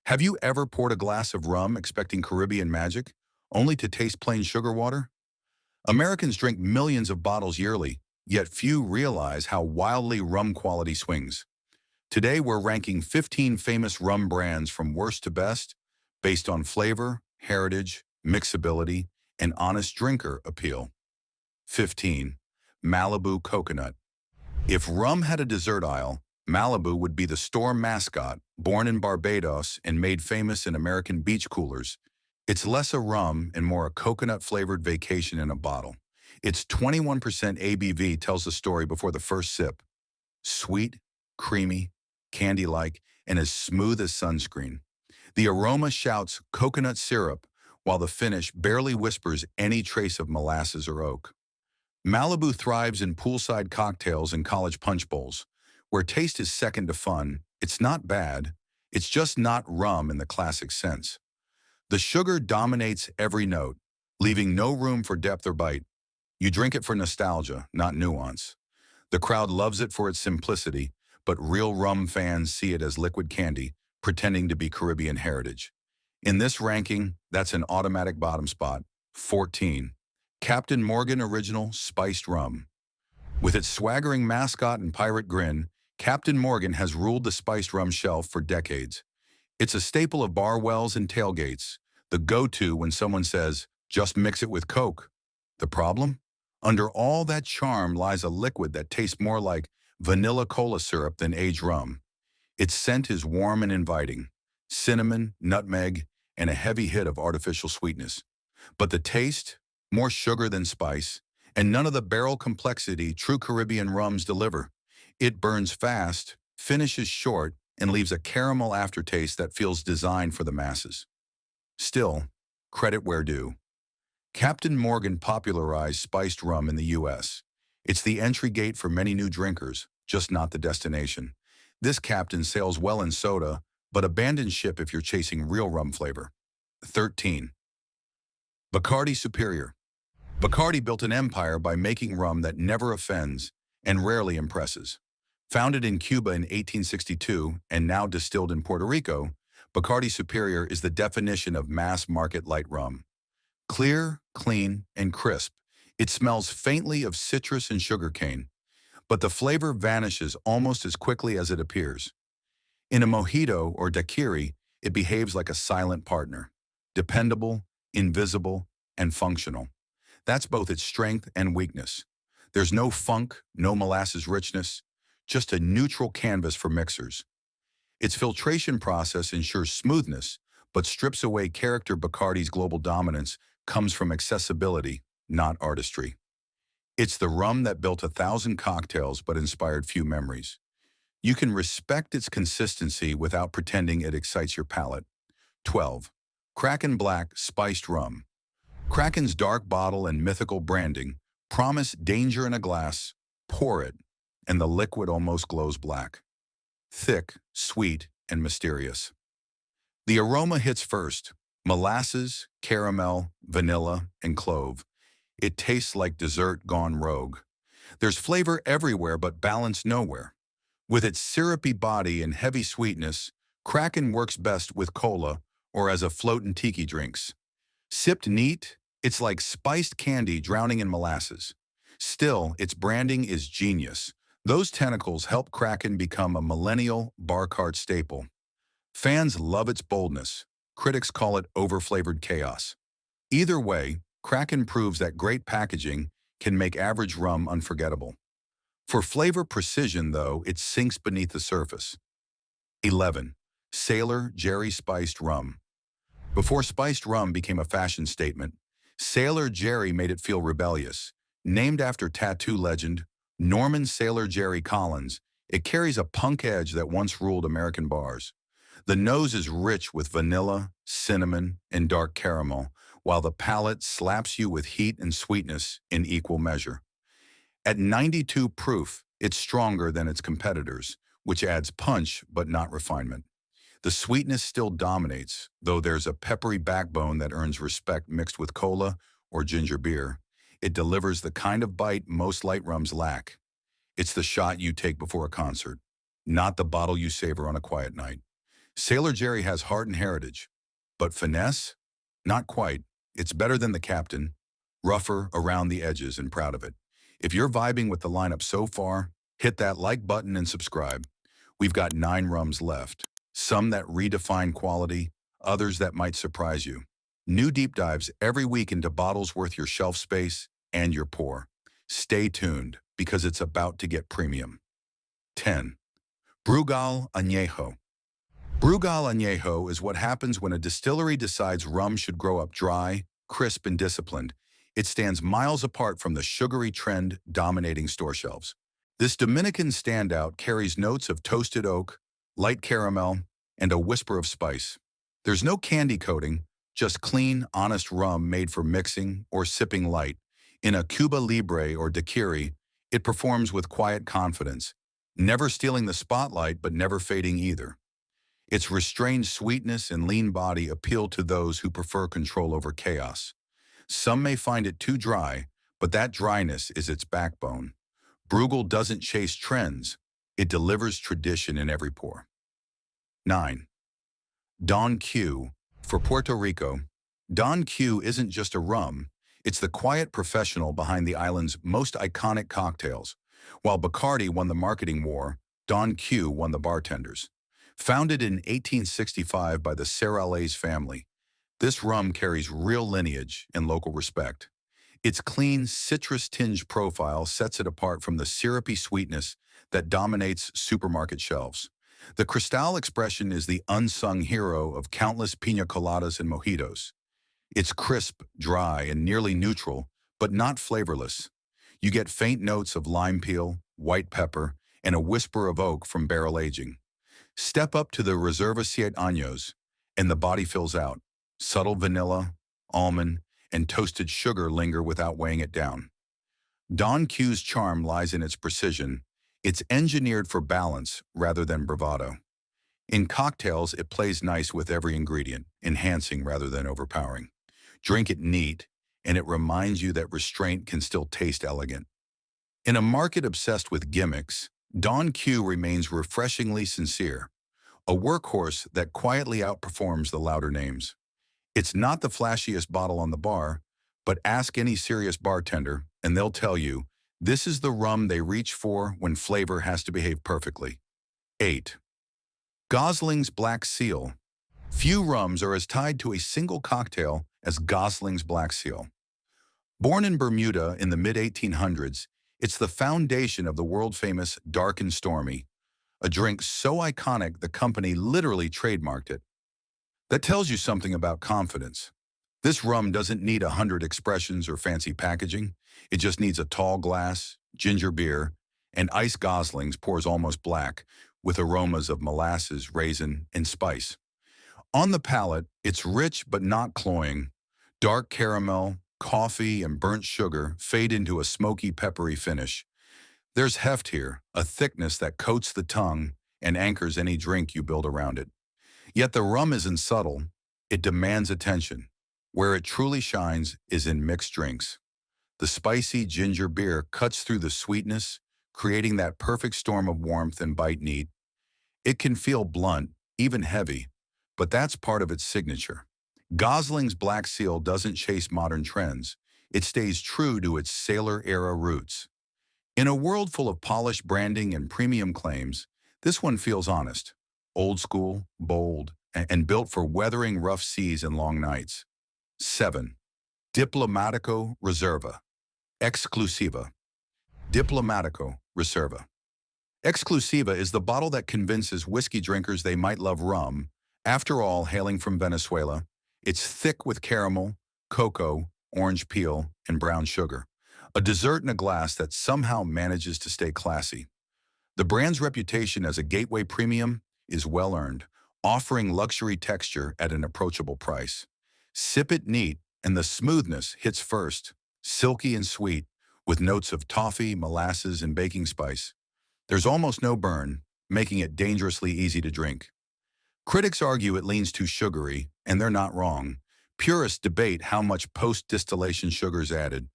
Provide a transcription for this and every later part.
Have you ever poured a glass of rum expecting Caribbean magic, only to taste plain sugar water? Americans drink millions of bottles yearly, yet few realize how wildly rum quality swings. Today we're ranking 15 famous rum brands from worst to best, based on flavor, heritage, mixability, and honest drinker appeal. 15. Malibu Coconut. If rum had a dessert aisle, Malibu would be the store mascot, born in Barbados and made famous in American beach coolers. It's less a rum and more a coconut-flavored vacation in a bottle. Its 21% ABV tells the story before the first sip. Sweet, creamy, candy-like, and as smooth as sunscreen. The aroma shouts coconut syrup, while the finish barely whispers any trace of molasses or oak. Malibu thrives in poolside cocktails and college punch bowls. Where taste is second to fun, it's not bad. It's just not rum in the classic sense. The sugar dominates every note, leaving no room for depth or bite. You drink it for nostalgia, not nuance. The crowd loves it for its simplicity, but real rum fans see it as liquid candy, pretending to be Caribbean heritage. In this ranking, that's an automatic bottom spot. 14. Captain Morgan Original Spiced Rum. With its swaggering mascot and pirate grin, Captain Morgan has ruled the spiced rum shelf for decades. It's a staple of bar wells and tailgates, the go-to when someone says, just mix it with Coke. The problem? Under all that charm lies a liquid that tastes more like vanilla cola syrup than aged rum. Its scent is warm and inviting, cinnamon, nutmeg, and a heavy hit of artificial sweetness. But the taste? More sugar than spice, and none of the barrel complexity true Caribbean rums deliver. It burns fast, finishes short, and leaves a caramel aftertaste that feels designed for the masses. Still, credit where due. Captain Morgan popularized spiced rum in the U.S. It's the entry gate for many new drinkers, just not the destination. This captain sails well in soda, but abandons ship if you're chasing real rum flavor. 13. Bacardi Superior. Bacardi built an empire by making rum that never offends and rarely impresses. Founded in Cuba in 1862 and now distilled in Puerto Rico, Bacardi Superior is the definition of mass-market light rum. Clear, clean, and crisp, it smells faintly of citrus and sugarcane, but the flavor vanishes almost as quickly as it appears. In a mojito or daiquiri, it behaves like a silent partner, dependable, invisible, and functional. That's both its strength and weakness. There's no funk, no molasses richness, just a neutral canvas for mixers. Its filtration process ensures smoothness, but strips away character. Bacardi's global dominance comes from accessibility, not artistry. It's the rum that built 1,000 cocktails but inspired few memories. You can respect its consistency without pretending it excites your palate. 12. Kraken Black Spiced Rum. Kraken's dark bottle and mythical branding promise danger in a glass. Pour it, and the liquid almost glows black. Thick, sweet, and mysterious. The aroma hits first: molasses, caramel, vanilla, and clove. It tastes like dessert gone rogue. There's flavor everywhere but balance nowhere. With its syrupy body and heavy sweetness, Kraken works best with cola or as a float in tiki drinks. Sipped neat, it's like spiced candy drowning in molasses. Still, its branding is genius. Those tentacles help Kraken become a millennial bar cart staple. Fans love its boldness. Critics call it overflavored chaos. Either way, Kraken proves that great packaging can make average rum unforgettable. For flavor precision, though, it sinks beneath the surface. 11. Sailor Jerry Spiced Rum. Before spiced rum became a fashion statement, Sailor Jerry made it feel rebellious. Named after tattoo legend Norman Sailor Jerry Collins, it carries a punk edge that once ruled American bars. The nose is rich with vanilla, cinnamon, and dark caramel, while the palate slaps you with heat and sweetness in equal measure. At 92 proof, it's stronger than its competitors, which adds punch but not refinement. The sweetness still dominates, though there's a peppery backbone that earns respect. Mixed with cola or ginger beer, it delivers the kind of bite most light rums lack. It's the shot you take before a concert, not the bottle you savor on a quiet night. Sailor Jerry has heart and heritage, but finesse? Not quite. It's better than the captain, rougher around the edges and proud of it. If you're vibing with the lineup so far, hit that like button and subscribe. We've got 9 rums left, some that redefine quality, others that might surprise you. New deep dives every week into bottles worth your shelf space and your pour. Stay tuned, because it's about to get premium. 10. Brugal Añejo. Brugal Añejo is what happens when a distillery decides rum should grow up dry, crisp, and disciplined. It stands miles apart from the sugary trend dominating store shelves. This Dominican standout carries notes of toasted oak, light caramel, and a whisper of spice. There's no candy coating, just clean, honest rum made for mixing or sipping light. In a Cuba Libre or Daiquiri, it performs with quiet confidence, never stealing the spotlight but never fading either. Its restrained sweetness and lean body appeal to those who prefer control over chaos. Some may find it too dry, but that dryness is its backbone. Brugal doesn't chase trends, it delivers tradition in every pour. 9. Don Q. For Puerto Rico, Don Q isn't just a rum, it's the quiet professional behind the island's most iconic cocktails. While Bacardi won the marketing war, Don Q won the bartenders. Founded in 1865 by the Serralés family, this rum carries real lineage and local respect. Its clean, citrus-tinged profile sets it apart from the syrupy sweetness that dominates supermarket shelves. The Cristal expression is the unsung hero of countless piña coladas and mojitos. It's crisp, dry, and nearly neutral, but not flavorless. You get faint notes of lime peel, white pepper, and a whisper of oak from barrel aging. Step up to the Reserva Siete Años, and the body fills out. Subtle vanilla, almond, and toasted sugar linger without weighing it down. Don Q's charm lies in its precision. It's engineered for balance rather than bravado. In cocktails, it plays nice with every ingredient, enhancing rather than overpowering. Drink it neat, and it reminds you that restraint can still taste elegant. In a market obsessed with gimmicks, Don Q remains refreshingly sincere, a workhorse that quietly outperforms the louder names. It's not the flashiest bottle on the bar, but ask any serious bartender and they'll tell you, this is the rum they reach for when flavor has to behave perfectly. 8. Gosling's Black Seal. Few rums are as tied to a single cocktail as Gosling's Black Seal. Born in Bermuda in the mid-1800s, it's the foundation of the world-famous Dark and Stormy, a drink so iconic the company literally trademarked it. That tells you something about confidence. This rum doesn't need 100 expressions or fancy packaging. It just needs a tall glass, ginger beer, and iced Gosling's pours almost black, with aromas of molasses, raisin, and spice. On the palate, it's rich but not cloying. Dark caramel, coffee, and burnt sugar fade into a smoky, peppery finish. There's heft here, a thickness that coats the tongue and anchors any drink you build around it. Yet the rum isn't subtle, it demands attention. Where it truly shines is in mixed drinks. The spicy ginger beer cuts through the sweetness, creating that perfect storm of warmth and bite neat. It can feel blunt, even heavy, but that's part of its signature. Gosling's Black Seal doesn't chase modern trends. It stays true to its sailor-era roots. In a world full of polished branding and premium claims, this one feels honest, old school, bold, and built for weathering rough seas and long nights. 7. Diplomatico Reserva. Exclusiva. Diplomatico Reserva. Exclusiva is the bottle that convinces whiskey drinkers they might love rum. After all, hailing from Venezuela, it's thick with caramel, cocoa, orange peel, and brown sugar. A dessert in a glass that somehow manages to stay classy. The brand's reputation as a gateway premium is well-earned, offering luxury texture at an approachable price. Sip it neat, and the smoothness hits first, silky and sweet, with notes of toffee, molasses, and baking spice. There's almost no burn, making it dangerously easy to drink. Critics argue it leans too sugary, and they're not wrong. Purists debate how much post-distillation sugar is added.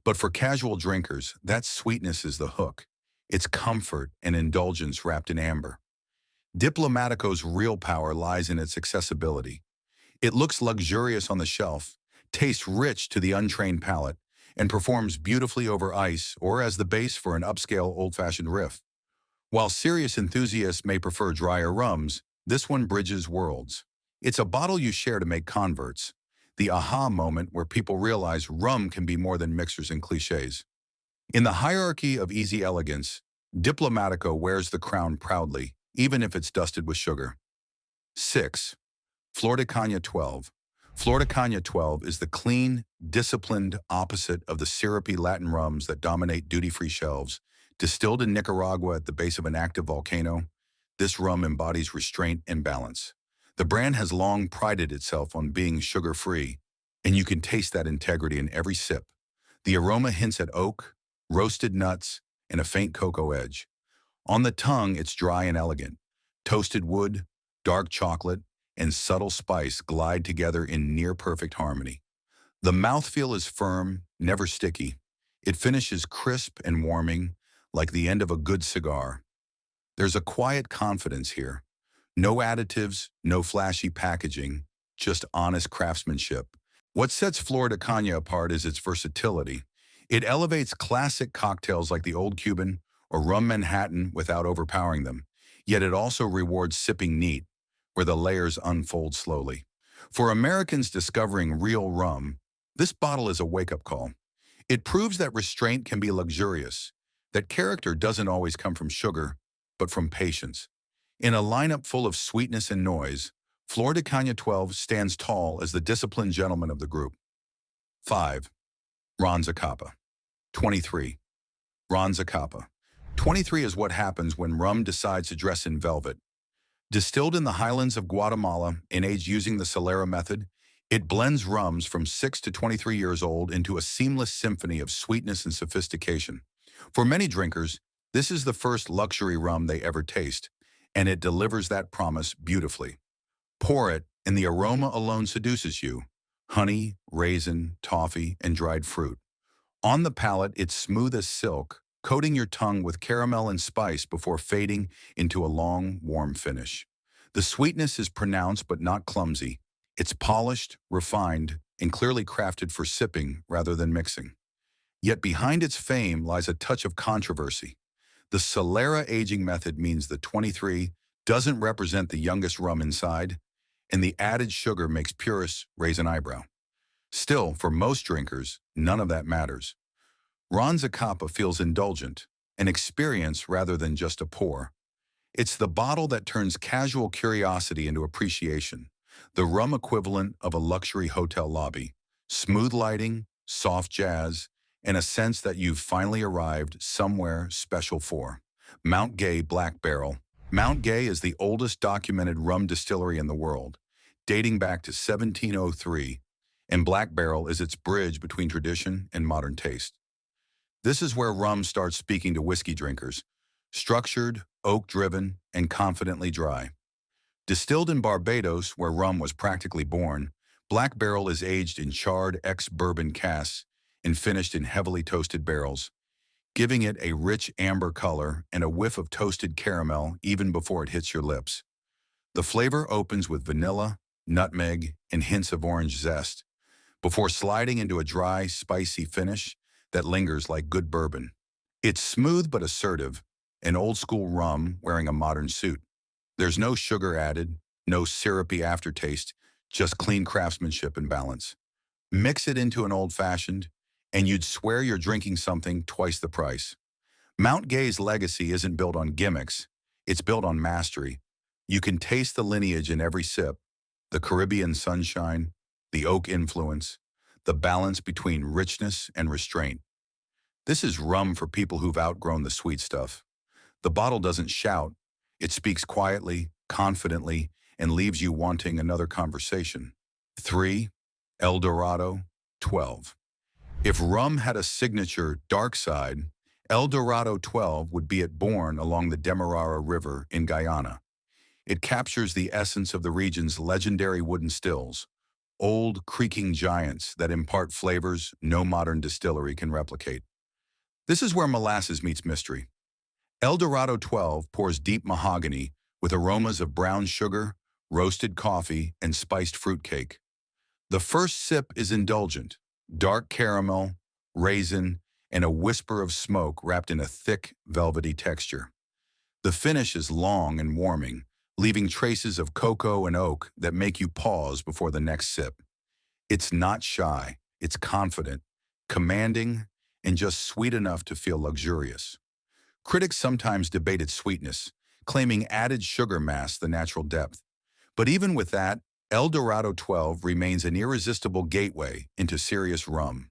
But for casual drinkers, that sweetness is the hook. It's comfort and indulgence wrapped in amber. Diplomatico's real power lies in its accessibility. It looks luxurious on the shelf, tastes rich to the untrained palate, and performs beautifully over ice or as the base for an upscale old-fashioned riff. While serious enthusiasts may prefer drier rums, this one bridges worlds. It's a bottle you share to make converts, the aha moment where people realize rum can be more than mixers and cliches. In the hierarchy of easy elegance, Diplomatico wears the crown proudly, even if it's dusted with sugar. 6. Flor de Caña 12. Flor de Caña 12 is the clean, disciplined opposite of the syrupy Latin rums that dominate duty-free shelves. Distilled in Nicaragua at the base of an active volcano, this rum embodies restraint and balance. The brand has long prided itself on being sugar-free, and you can taste that integrity in every sip. The aroma hints at oak, roasted nuts, and a faint cocoa edge. On the tongue, it's dry and elegant. Toasted wood, dark chocolate, and subtle spice glide together in near-perfect harmony. The mouthfeel is firm, never sticky. It finishes crisp and warming, like the end of a good cigar. There's a quiet confidence here. No additives, no flashy packaging, just honest craftsmanship. What sets Flor de Caña apart is its versatility. It elevates classic cocktails like the Old Cuban or Rum Manhattan without overpowering them. Yet it also rewards sipping neat, where the layers unfold slowly. For Americans discovering real rum, this bottle is a wake-up call. It proves that restraint can be luxurious, that character doesn't always come from sugar, but from patience. In a lineup full of sweetness and noise, Flor de Caña 12 stands tall as the disciplined gentleman of the group. 5. Ron Zacapa. 23. Ron Zacapa. 23 is what happens when rum decides to dress in velvet. Distilled in the highlands of Guatemala and aged using the Solera method, it blends rums from 6 to 23 years old into a seamless symphony of sweetness and sophistication. For many drinkers, this is the first luxury rum they ever taste, and it delivers that promise beautifully. Pour it, and the aroma alone seduces you. Honey, raisin, toffee, and dried fruit. On the palate, it's smooth as silk, coating your tongue with caramel and spice before fading into a long, warm finish. The sweetness is pronounced but not clumsy. It's polished, refined, and clearly crafted for sipping rather than mixing. Yet behind its fame lies a touch of controversy. The Solera aging method means the 23 doesn't represent the youngest rum inside, and the added sugar makes purists raise an eyebrow. Still, for most drinkers, none of that matters. Ron Zacapa feels indulgent, an experience rather than just a pour. It's the bottle that turns casual curiosity into appreciation, the rum equivalent of a luxury hotel lobby. Smooth lighting, soft jazz, and a sense that you've finally arrived somewhere special for. Mount Gay Black Barrel. Mount Gay is the oldest documented rum distillery in the world, dating back to 1703, and Black Barrel is its bridge between tradition and modern taste. This is where rum starts speaking to whiskey drinkers, structured, oak-driven, and confidently dry. Distilled in Barbados, where rum was practically born, Black Barrel is aged in charred ex-bourbon casks and finished in heavily toasted barrels, giving it a rich amber color and a whiff of toasted caramel even before it hits your lips. The flavor opens with vanilla, nutmeg, and hints of orange zest, before sliding into a dry, spicy finish that lingers like good bourbon. It's smooth but assertive, an old-school rum wearing a modern suit. There's no sugar added, no syrupy aftertaste, just clean craftsmanship and balance. Mix it into an old-fashioned, and you'd swear you're drinking something twice the price. Mount Gay's legacy isn't built on gimmicks, it's built on mastery. You can taste the lineage in every sip, the Caribbean sunshine, the oak influence, the balance between richness and restraint. This is rum for people who've outgrown the sweet stuff. The bottle doesn't shout, it speaks quietly, confidently, and leaves you wanting another conversation. 3. El Dorado 12. If rum had a signature dark side, El Dorado 12 would be it born along the Demerara River in Guyana. It captures the essence of the region's legendary wooden stills, old, creaking giants that impart flavors no modern distillery can replicate. This is where molasses meets mystery. El Dorado 12 pours deep mahogany with aromas of brown sugar, roasted coffee, and spiced fruitcake. The first sip is indulgent, dark caramel, raisin, and a whisper of smoke wrapped in a thick, velvety texture. The finish is long and warming, leaving traces of cocoa and oak that make you pause before the next sip. It's not shy, it's confident, commanding, and just sweet enough to feel luxurious. Critics sometimes debate its sweetness, claiming added sugar masks the natural depth. But even with that, El Dorado 12 remains an irresistible gateway into serious rum.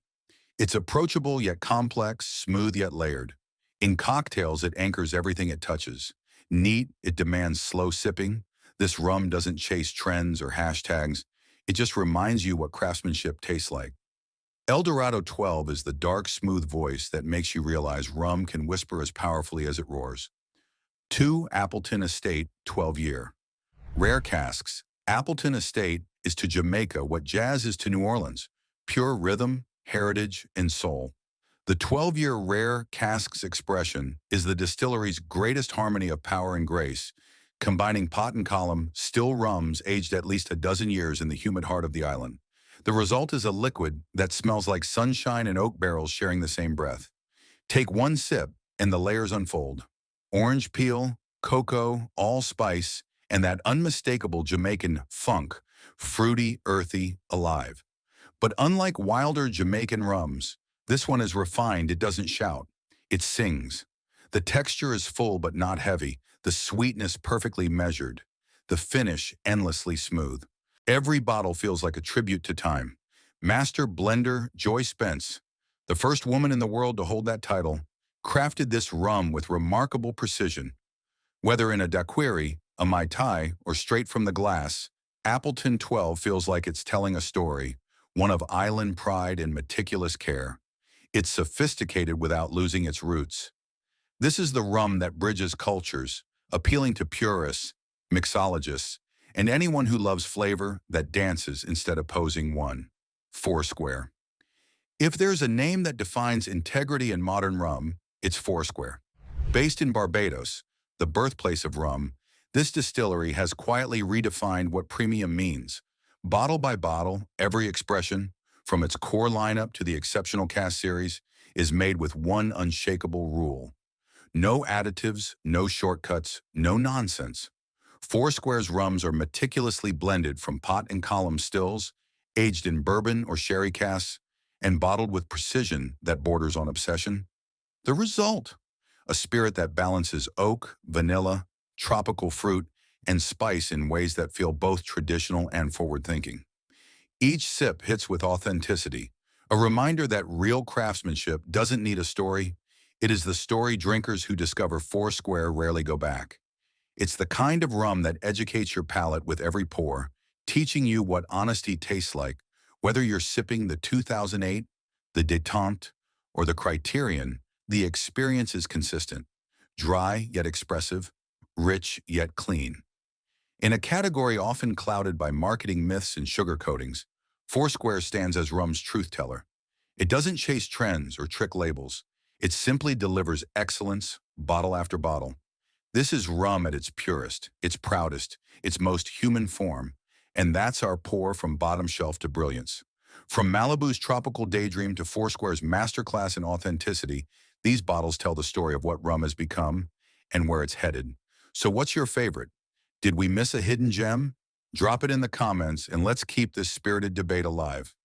It's approachable yet complex, smooth yet layered. In cocktails, it anchors everything it touches. Neat, it demands slow sipping. This rum doesn't chase trends or hashtags. It just reminds you what craftsmanship tastes like. El Dorado 12 is the dark, smooth voice that makes you realize rum can whisper as powerfully as it roars. 2. Appleton Estate 12-year. Rare casks. Appleton Estate is to Jamaica what jazz is to New Orleans. Pure rhythm, heritage, and soul. The 12-year rare casks expression is the distillery's greatest harmony of power and grace, combining pot and column, still rums aged at least a dozen years in the humid heart of the island. The result is a liquid that smells like sunshine and oak barrels sharing the same breath. Take one sip, and the layers unfold. Orange peel, cocoa, allspice, and that unmistakable Jamaican funk, fruity, earthy, alive. But unlike wilder Jamaican rums, this one is refined, it doesn't shout. It sings. The texture is full but not heavy, the sweetness perfectly measured, the finish endlessly smooth. Every bottle feels like a tribute to time. Master blender Joy Spence, the first woman in the world to hold that title, crafted this rum with remarkable precision. Whether in a daiquiri, a Mai Tai, or straight from the glass, Appleton 12 feels like it's telling a story, one of island pride and meticulous care. It's sophisticated without losing its roots. This is the rum that bridges cultures, appealing to purists, mixologists, and anyone who loves flavor that dances instead of posing one. Foursquare. If there's a name that defines integrity in modern rum, it's Foursquare. Based in Barbados, the birthplace of rum, this distillery has quietly redefined what premium means. Bottle by bottle, every expression, from its core lineup to the exceptional cast series, is made with one unshakable rule. No additives, no shortcuts, no nonsense. Foursquare's rums are meticulously blended from pot and column stills, aged in bourbon or sherry casks, and bottled with precision that borders on obsession. The result? A spirit that balances oak, vanilla, tropical fruit, and spice in ways that feel both traditional and forward-thinking. Each sip hits with authenticity, a reminder that real craftsmanship doesn't need a story. It is the story drinkers who discover Foursquare rarely go back. It's the kind of rum that educates your palate with every pour, teaching you what honesty tastes like, whether you're sipping the 2008, the Détente, or the Criterion. The experience is consistent, dry yet expressive, rich yet clean. In a category often clouded by marketing myths and sugar coatings, Foursquare stands as rum's truth teller. It doesn't chase trends or trick labels. It simply delivers excellence, bottle after bottle. This is rum at its purest, its proudest, its most human form, and that's our pour from bottom shelf to brilliance. From Malibu's tropical daydream to Foursquare's masterclass in authenticity, these bottles tell the story of what rum has become and where it's headed. So what's your favorite? Did we miss a hidden gem? Drop it in the comments and let's keep this spirited debate alive.